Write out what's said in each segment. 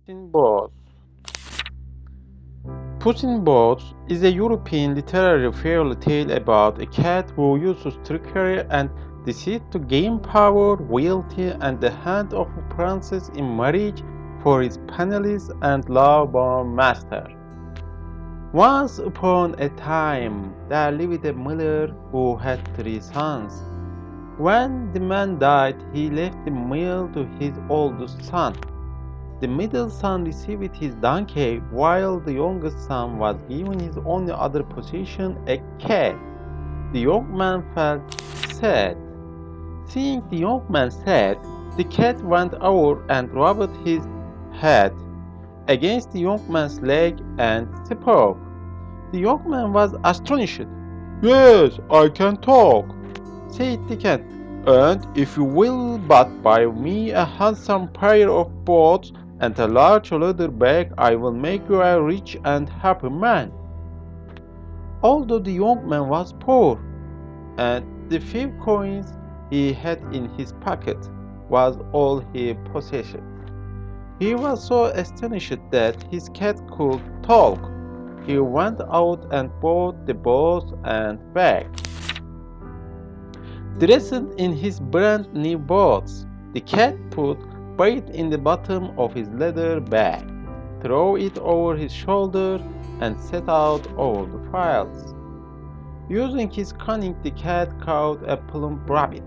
Puss'n Boots. Puss'n Boots is a European literary fairy tale about a cat who uses trickery and deceit to gain power, wealth, and the hand of a princess in marriage for his penniless and love-born master. Once upon a time, there lived a miller who had 3 sons. When the man died, he left the mill to his oldest son. The middle son received his donkey, while the youngest son was given his only other possession, a cat. The young man felt sad. Seeing the young man sad, the cat went over and rubbed his head against the young man's leg and spoke. The young man was astonished. "Yes, I can talk," said the cat, "and if you will but buy me a handsome pair of boots and a large leather bag, I will make you a rich and happy man." Although the young man was poor, and the few coins he had in his pocket was all he possessed, he was so astonished that his cat could talk. He went out and bought the boots and bag. Dressed in his brand new boots, the cat put it in the bottom of his leather bag, threw it over his shoulder, and set out over the fields. Using his cunning, the cat caught a plump rabbit.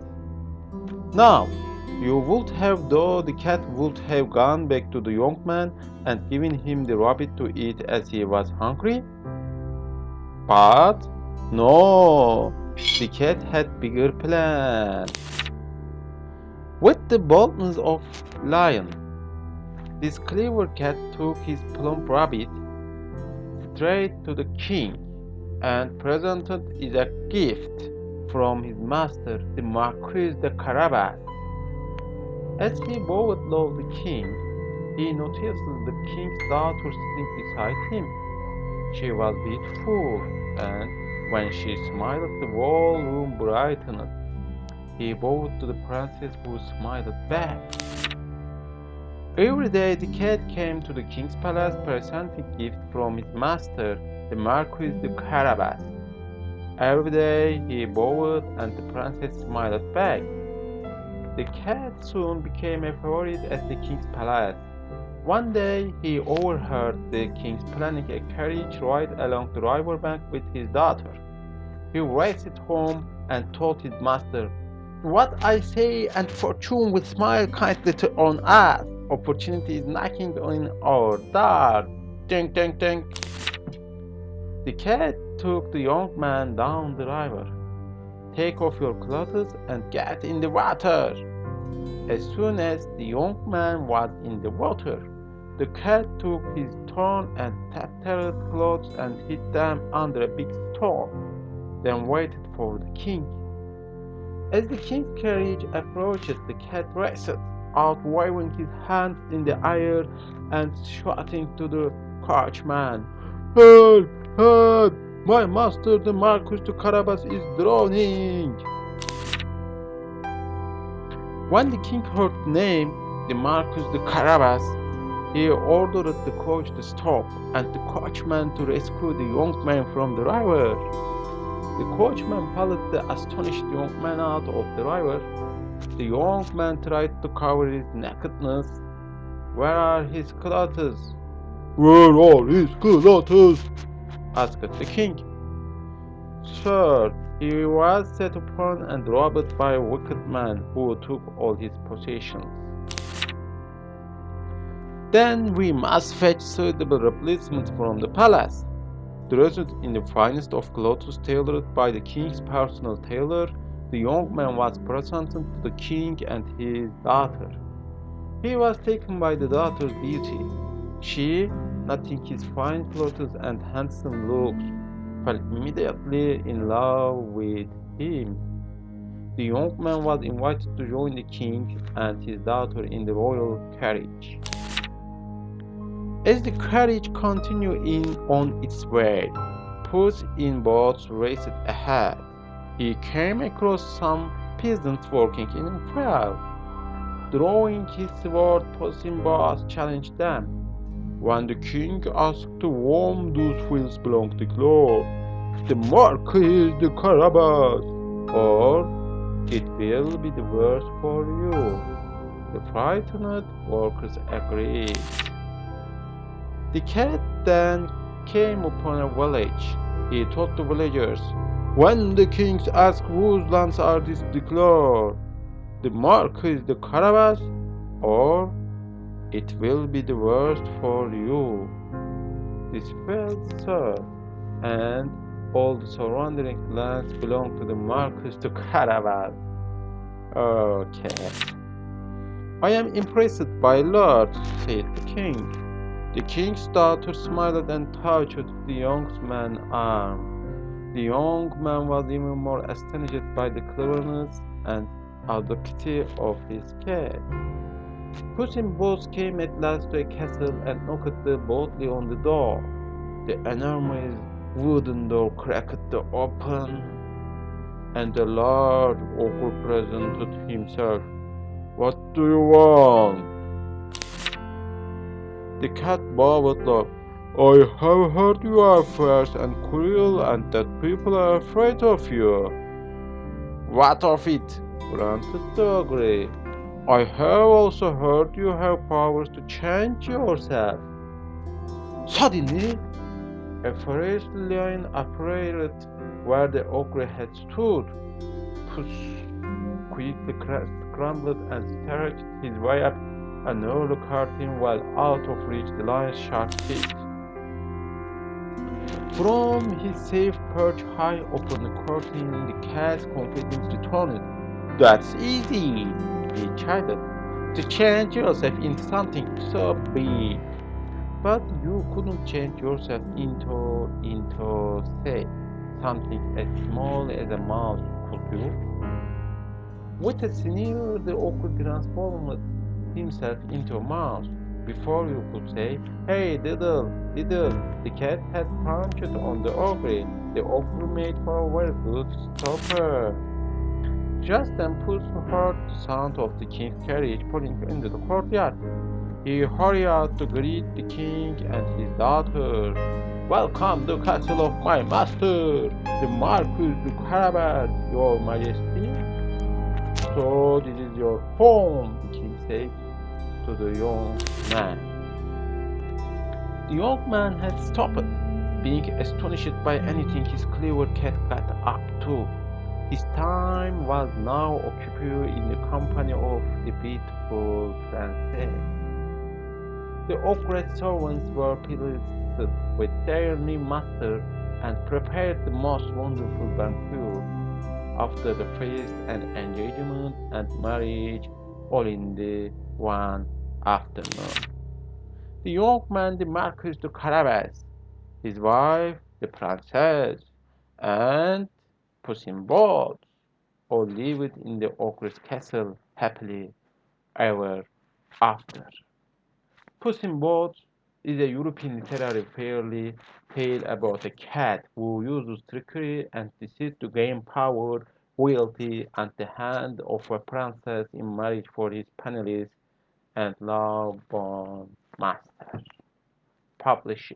Now, you would have thought the cat would have gone back to the young man and given him the rabbit to eat as he was hungry. But no, the cat had bigger plans. With the boldness of a lion, this clever cat took his plump rabbit straight to the king and presented it as a gift from his master, the Marquis de Carabas. As he bowed low the king, he noticed the king's daughter sitting beside him. She was beautiful, and when she smiled, the whole room brightened. He bowed to the princess, who smiled back. Every day the cat came to the king's palace presenting gifts from his master, the Marquis de Carabas. Every day he bowed and the princess smiled back. The cat soon became a favorite at the king's palace. One day he overheard the king planning a carriage ride along the river bank with his daughter. He raced home and told his master, "What I say, and fortune will smile kindly on us. Opportunity is knocking on our door. Ding, ding, ding." The cat took the young man down the river. "Take off your clothes and get in the water." As soon as the young man was in the water, the cat took his torn and tattered clothes and hid them under a big stone, then waited for the king. As the king's carriage approached, the cat raced out, waving his hands in the air and shouting to the coachman, "Help! Help! My master, the Marquis de Carabas, is drowning." When the king heard the name, the Marquis de Carabas, he ordered the coach to stop and the coachman to rescue the young man from the river. The coachman followed the astonished young man out of the river. The young man tried to cover his nakedness. "Where are his clothes?" "Where are his clothes?" asked the king. "Sir, he was set upon and robbed by a wicked man who took all his possessions." "Then we must fetch suitable replacements from the palace." Dressed in the finest of clothes tailored by the king's personal tailor, the young man was presented to the king and his daughter. He was taken by the daughter's beauty. She, noting his fine clothes and handsome looks, fell immediately in love with him. The young man was invited to join the king and his daughter in the royal carriage. As the carriage continued on its way, Puss'n Boots raced ahead. He came across some peasants working in a field. Drawing his sword, Puss'n Boots challenged them. When the king asked to whom those fields belong, declared, the Marquis de Carabas, or it will be the worse for you. The frightened workers agreed. The cat then came upon a village. He told the villagers, when the kings ask whose lands are these, declare, the Marquis de Carabas, or it will be the worst for you. This fell so, and all the surrounding lands belonged to the Marquis de Carabas. Okay. I am impressed by Lord, said the king. The king's daughter smiled and touched the young man's arm. The young man was even more astonished by the cleverness and audacity of his cat. Puss'n came at last to a castle and knocked boldly on the door. The enormous wooden door cracked open, and the large ogre presented himself. What do you want? The cat bowed low. I have heard you are fierce and cruel, and that people are afraid of you. What of it? Grunted the ogre. I have also heard you have powers to change yourself. Suddenly, a furious lion appeared where the ogre had stood. Puss quickly scrambled and stretched his way up an early curtain while out of reach the lion's sharp teeth. From his safe perch high upon the curtain, the cat's confidence returned. That's easy, he chided, to change yourself into something so big. But you couldn't change yourself into say, something as small as a mouse, could you? With a sneer, the ogre transformed himself into a mouse. Before you could say, hey, diddle, diddle, the cat had pounced on the ogre. The ogre made for a very good stopper. Just then Puss heard the sound of the king's carriage pulling into the courtyard. He hurried out to greet the king and his daughter. Welcome to the castle of my master, the Marquis de Carabas, your majesty. So this is your home, the king said to the young man. The young man had stopped, being astonished by anything his clever cat got up to. His time was now occupied in the company of the beautiful française. The ogre's servants were pleased with their new master and prepared the most wonderful banquet. After the feast and engagement and marriage, all in the one afternoon. The young man, the Marquis de Carabas, his wife, the princess, and Puss'n all lived in the ogre's castle happily ever after. Puss'n is a European literary fairy tale about a cat who uses trickery and deceit to gain power, wealth, and the hand of a princess in marriage for his penniless and love-bound master. Published